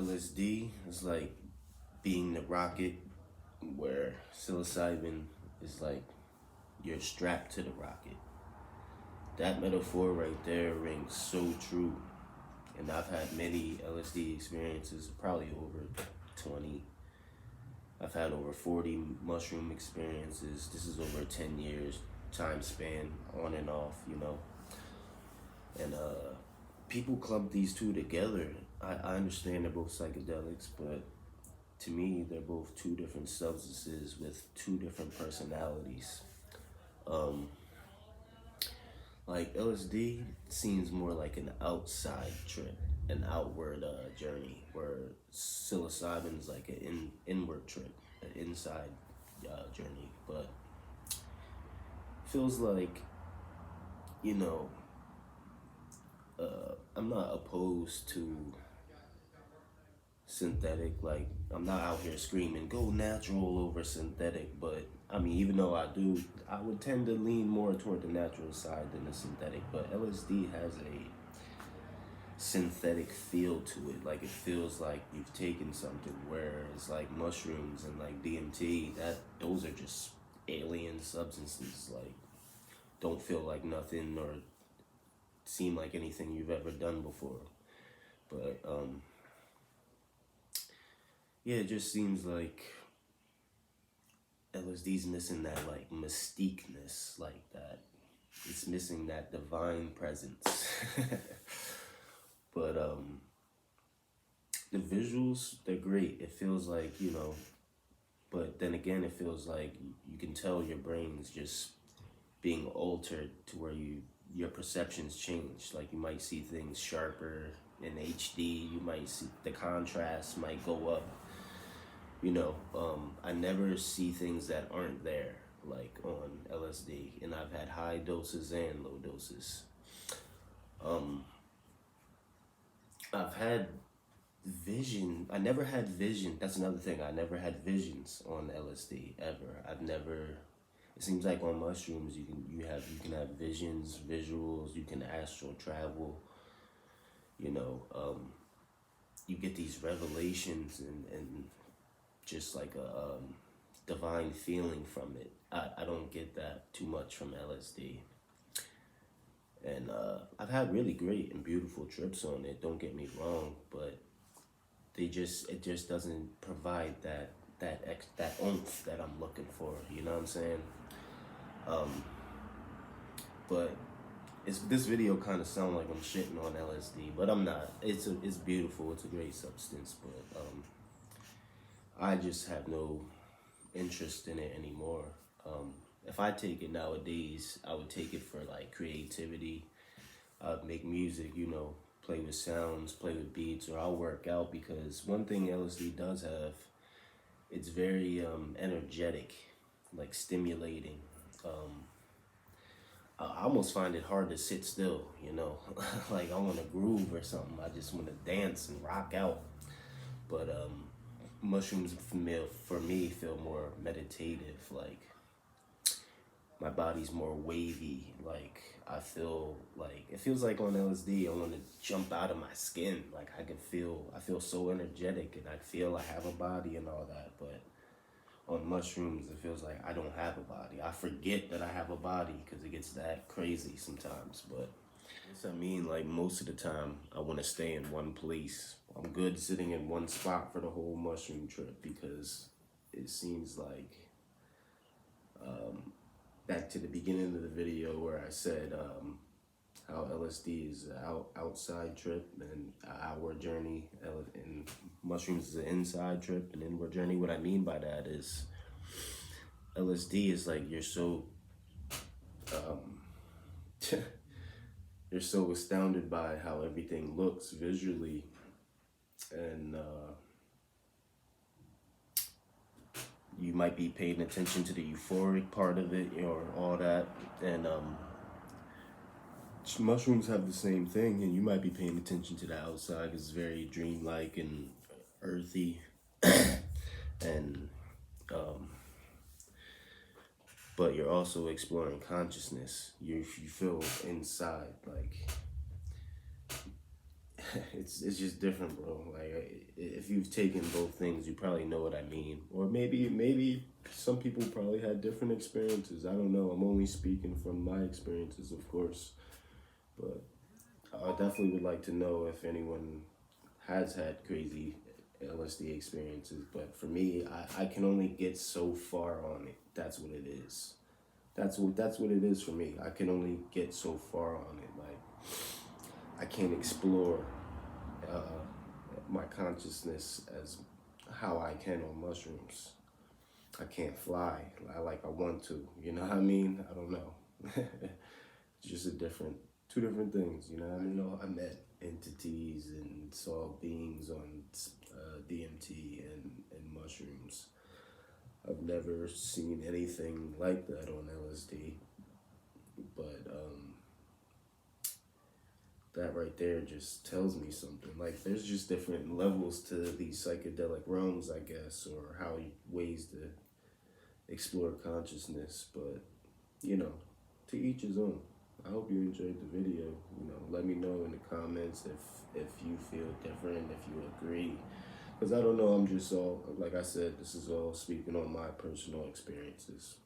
LSD is like being the rocket, where psilocybin is like you're strapped to the rocket. That metaphor right there rings so true. And I've had many LSD experiences, probably over 20. I've had over 40 mushroom experiences. This is over 10 years time span, on and off, And people clump these two together. I understand they're both psychedelics, but to me, they're both two different substances with two different personalities. Um, like LSD seems more like an outside trip, an outward journey, where psilocybin is like an inward trip, an inside journey. But feels like, you know, I'm not opposed to synthetic. Like, I'm not out here screaming go natural over synthetic, but I mean, even though I do, I would tend to lean more toward the natural side than the synthetic. But LSD has a synthetic feel to it. Like, it feels like you've taken something, whereas like mushrooms and like DMT, that those are just alien substances. Like, don't feel like nothing or seem like anything you've ever done before. But yeah, it just seems like LSD's missing that like mystiqueness, like that. It's missing that divine presence. But the visuals, they're great. It feels like, but then again, it feels like you can tell your brain's just being altered to where your perceptions change. Like, you might see things sharper in HD. You might see the contrast might go up. I never see things that aren't there, like on LSD, and I've had high doses and low doses. I've had vision. I never had vision. That's another thing. I never had visions on LSD ever. I've never. It seems like on mushrooms you can have visions, visuals. You can astral travel. You get these revelations and just like a divine feeling from it. I don't get that too much from LSD. And I've had really great and beautiful trips on it, don't get me wrong, but it just doesn't provide that oomph that I'm looking for, you know what I'm saying? But this video kind of sounds like I'm shitting on LSD, but I'm not. It's beautiful, it's a great substance, but I just have no interest in it anymore. If I take it nowadays, I would take it for like creativity. I'd make music, play with sounds, play with beats, or I'll work out, because one thing LSD does have, it's very energetic, like stimulating. I almost find it hard to sit still, like I want to groove or something. I just want to dance and rock out. But mushrooms for me feel more meditative. Like, my body's more wavy. Like, I feel like, it feels like on LSD I want to jump out of my skin. Like, I feel so energetic, and I feel I have a body and all that. But on mushrooms, it feels like I don't have a body. I forget that I have a body because it gets that crazy sometimes. But like, most of the time I want to stay in one place. I'm good sitting in one spot for the whole mushroom trip, because it seems like, back to the beginning of the video where I said how LSD is an outside trip and an outward journey, and mushrooms is an inside trip, an inward journey. What I mean by that is LSD is like you're so you're so astounded by how everything looks visually, and you might be paying attention to the euphoric part of it or all that, and mushrooms have the same thing, and you might be paying attention to the outside because it's very dreamlike and earthy, and but you're also exploring consciousness. You feel inside, like, it's just different, bro. Like if you've taken both things, you probably know what I mean. Or maybe some people probably had different experiences. I don't know. I'm only speaking from my experiences, of course. But I definitely would like to know if anyone has had crazy LSD experiences. But for me, I can only get so far on it. That's what it is. That's what it is for me. I can only get so far on it. Like I can't explore uh, my consciousness as how I can on mushrooms. I can't fly like I want to. You know what I mean? I don't know. It's just two different things. You know what I mean? I met entities and saw beings on DMT and mushrooms. I've never seen anything like that on LSD, but that right there just tells me something. Like there's just different levels to these psychedelic realms, I guess, or ways to explore consciousness. But you know, to each his own. I hope you enjoyed the video. Let me know in the comments if you feel different, if you agree. Because I don't know, I'm just all, like I said, this is all speaking on my personal experiences.